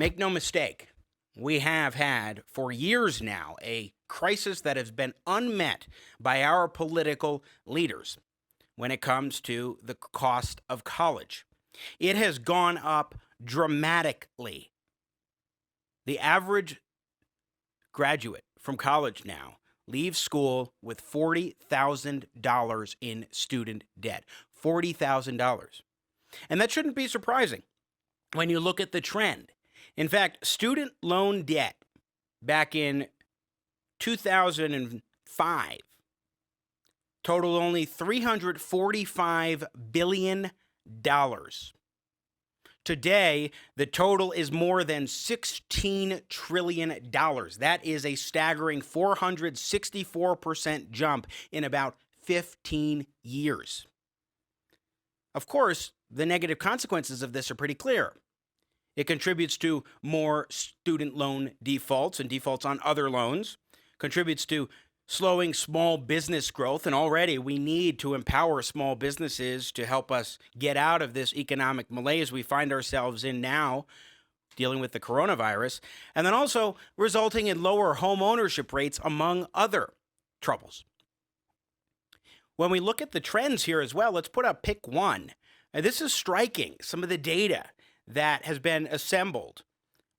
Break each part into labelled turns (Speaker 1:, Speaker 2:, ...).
Speaker 1: Make no mistake, we have had for years now a crisis that has been unmet by our political leaders when it comes to the cost of college. It has gone up dramatically. The average graduate from college now leaves school with $40,000 in student debt. $40,000. And that shouldn't be surprising when you look at the trend. In fact, student loan debt back in 2005 totaled only $345 billion. Today, the total is more than $16 trillion. That is a staggering 464% jump in about 15 years. Of course, the negative consequences of this are pretty clear. It contributes to more student loan defaults and defaults on other loans, contributes to slowing small business growth, and already we need to empower small businesses to help us get out of this economic malaise we find ourselves in now, dealing with the coronavirus, and then also resulting in lower home ownership rates, among other troubles. When we look at the trends here as well, let's put up pick one. And this is striking, some of the data that has been assembled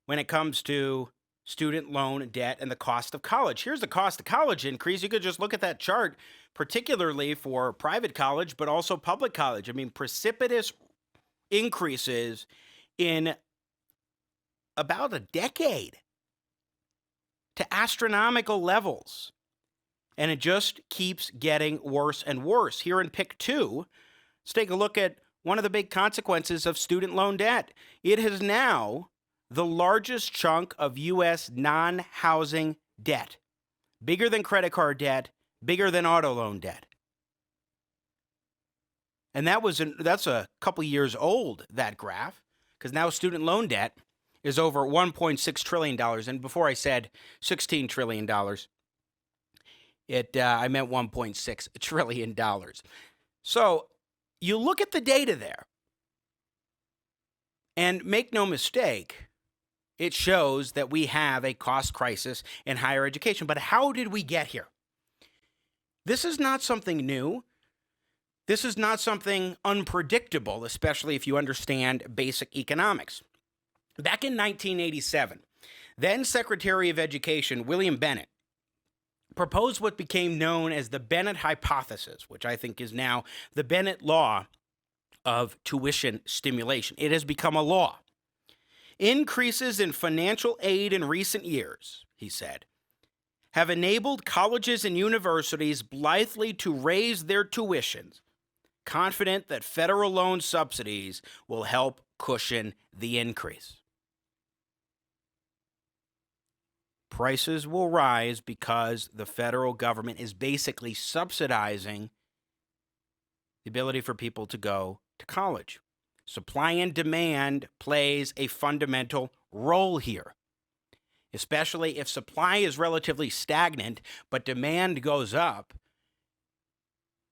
Speaker 1: when it comes to student loan debt and the cost of college. Here's the cost of college increase. You could just look at that chart, particularly for private college, but also public college. I mean, precipitous increases in about a decade to astronomical levels. And it just keeps getting worse and worse. Here in pick two, let's take a look at one of the big consequences of student loan debt. It is now the largest chunk of U.S. non-housing debt. Bigger than credit card debt, bigger than auto loan debt. And that's a couple years old, that graph, because now student loan debt is over $1.6 trillion. And before I said $16 trillion, I meant $1.6 trillion. So you look at the data there, and make no mistake, it shows that we have a cost crisis in higher education. But how did we get here? This is not something new. This is not something unpredictable, especially if you understand basic economics. Back in 1987, then Secretary of Education William Bennett proposed what became known as the Bennett hypothesis, which I think is now the Bennett law of tuition stimulation. It has become a law. Increases in financial aid in recent years, he said, have enabled colleges and universities blithely to raise their tuitions, confident that federal loan subsidies will help cushion the increase. Prices will rise because the federal government is basically subsidizing the ability for people to go to college. Supply and demand plays a fundamental role here, especially if supply is relatively stagnant, but demand goes up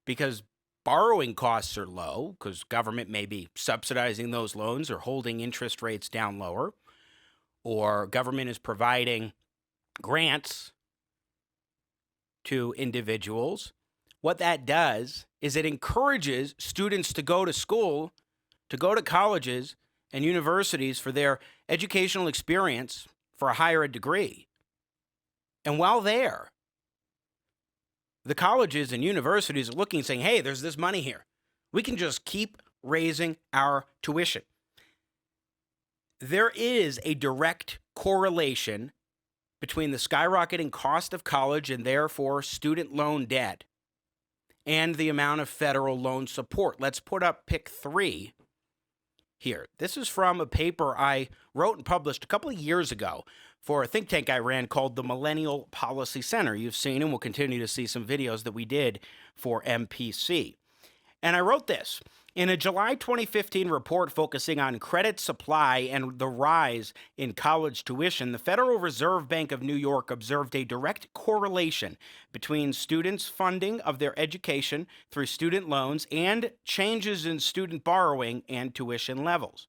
Speaker 1: because borrowing costs are low, because government may be subsidizing those loans or holding interest rates down lower, or government is providing grants to individuals. What that does is it encourages students to go to school, to go to colleges and universities for their educational experience for a higher ed degree. And while there, the colleges and universities are looking and saying, hey, there's this money here. We can just keep raising our tuition. There is a direct correlation between the skyrocketing cost of college and therefore student loan debt and the amount of federal loan support. Let's put up pick three here. This is from a paper I wrote and published a couple of years ago for a think tank I ran called the Millennial Policy Center. You've seen and will continue to see some videos that we did for MPC. And I wrote this. In a July 2015 report focusing on credit supply and the rise in college tuition, the Federal Reserve Bank of New York observed a direct correlation between students' funding of their education through student loans and changes in student borrowing and tuition levels.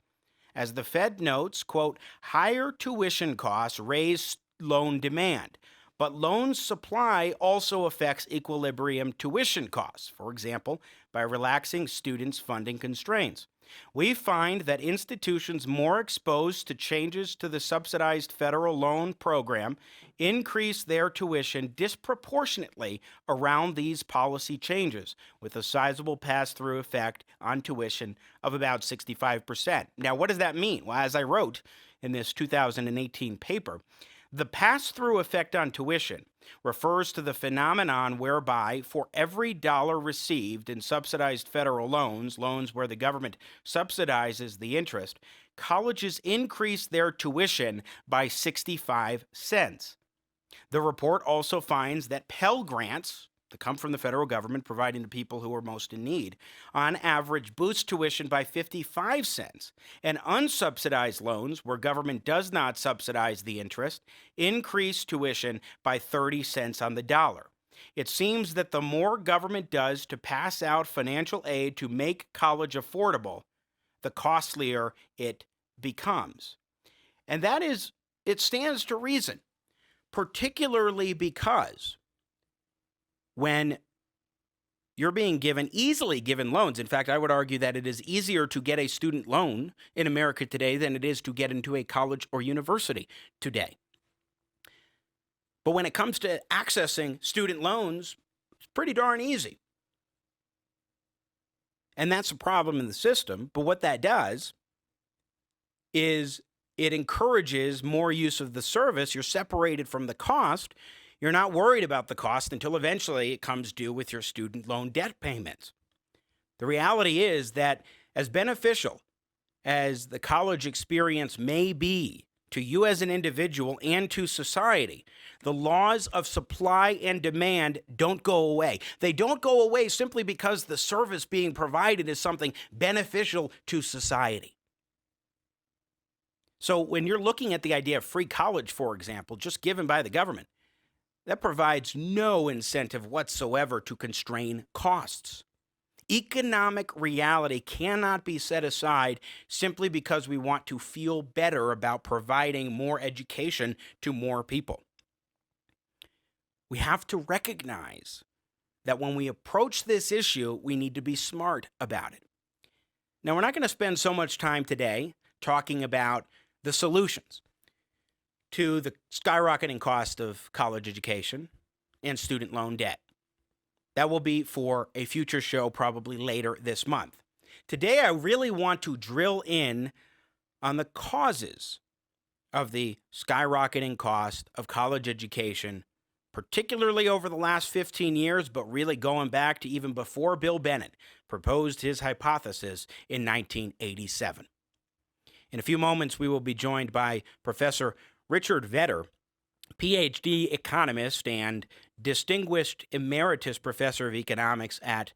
Speaker 1: As the Fed notes, quote, higher tuition costs raise loan demand, but loan supply also affects equilibrium tuition costs, for example, by relaxing students' funding constraints. We find that institutions more exposed to changes to the subsidized federal loan program increase their tuition disproportionately around these policy changes, with a sizable pass-through effect on tuition of about 65%. Now, what does that mean? Well, as I wrote in this 2018 paper, the pass-through effect on tuition refers to the phenomenon whereby for every dollar received in subsidized federal loans where the government subsidizes the interest, colleges increase their tuition by 65 cents. The report also finds that Pell Grants, that come from the federal government providing to people who are most in need, on average boost tuition by 55 cents, and unsubsidized loans, where government does not subsidize the interest, increase tuition by 30 cents on the dollar. It seems that the more government does to pass out financial aid to make college affordable, the costlier it becomes. And that is, it stands to reason, particularly because when you're being easily given loans. In fact, I would argue that it is easier to get a student loan in America today than it is to get into a college or university today. But when it comes to accessing student loans, it's pretty darn easy. And that's a problem in the system. But what that does is it encourages more use of the service. You're separated from the cost. You're not worried about the cost until eventually it comes due with your student loan debt payments. The reality is that as beneficial as the college experience may be to you as an individual and to society, the laws of supply and demand don't go away. They don't go away simply because the service being provided is something beneficial to society. So when you're looking at the idea of free college, for example, just given by the government, that provides no incentive whatsoever to constrain costs. Economic reality cannot be set aside simply because we want to feel better about providing more education to more people. We have to recognize that when we approach this issue, we need to be smart about it. Now, we're not going to spend so much time today talking about the solutions to the skyrocketing cost of college education and student loan debt. That will be for a future show probably later this month. Today, I really want to drill in on the causes of the skyrocketing cost of college education, particularly over the last 15 years, but really going back to even before Bill Bennett proposed his hypothesis in 1987. In a few moments, we will be joined by Professor Richard Vedder, PhD economist and distinguished emeritus professor of economics at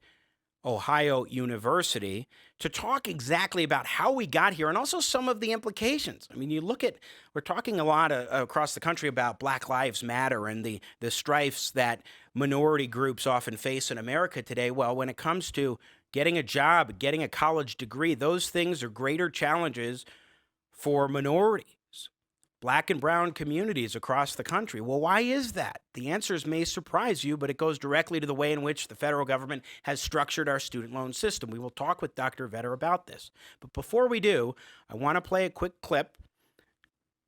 Speaker 1: Ohio University, to talk exactly about how we got here and also some of the implications. I mean, we're talking a lot across the country about Black Lives Matter and the strifes that minority groups often face in America today. Well, when it comes to getting a job, getting a college degree, those things are greater challenges for minorities, Black and brown communities across the country. Well, why is that? The answers may surprise you, but it goes directly to the way in which the federal government has structured our student loan system. We will talk with Dr. Vedder about this. But before we do, I want to play a quick clip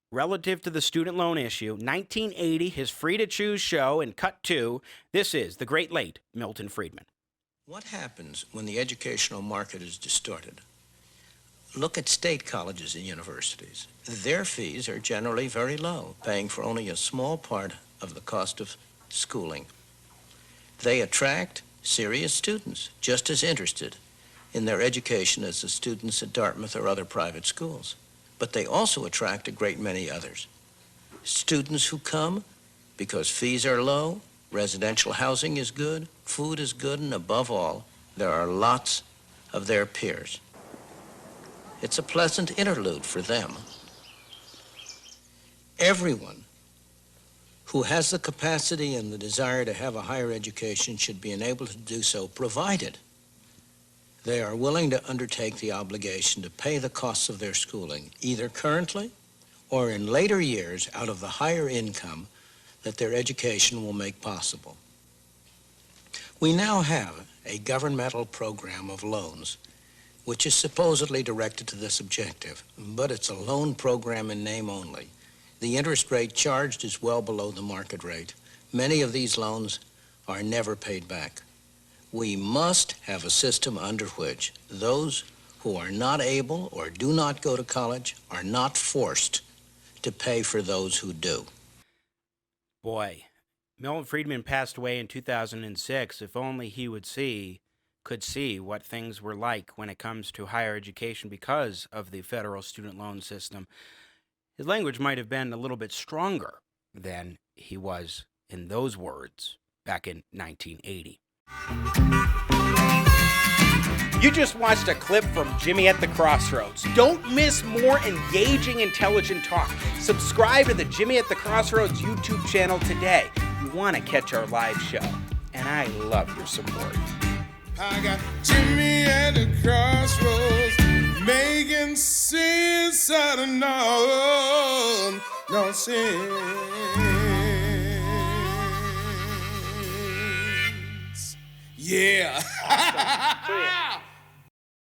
Speaker 1: relative to the student loan issue. 1980, his Free to Choose show, in Cut 2. This is the great late Milton Friedman.
Speaker 2: What happens when the educational market is distorted? Look at state colleges and universities. Their fees are generally very low, paying for only a small part of the cost of schooling. They attract serious students, just as interested in their education as the students at Dartmouth or other private schools. But they also attract a great many others. Students who come because fees are low, residential housing is good, food is good, and above all, there are lots of their peers. It's a pleasant interlude for them. Everyone who has the capacity and the desire to have a higher education should be enabled to do so, provided They are willing to undertake the obligation to pay the costs of their schooling, either currently or in later years out of the higher income that their education will make possible. We now have a governmental program of loans which is supposedly directed to this objective, but it's a loan program in name only. The interest rate charged is well below the market rate. Many of these loans are never paid back. We must have a system under which those who are not able or do not go to college are not forced to pay for those who do.
Speaker 1: Boy, Milton Friedman passed away in 2006. If only he could see what things were like when it comes to higher education because of the federal student loan system. His language might have been a little bit stronger than he was in those words back in 1980. You just watched a clip from Jimmy at the Crossroads. Don't miss more engaging, intelligent talk. Subscribe to the Jimmy at the Crossroads YouTube channel today. You want to catch our live show. And I love your support.
Speaker 3: I got Jimmy at the crossroads, making sense out of no sense. Yeah.
Speaker 1: Awesome.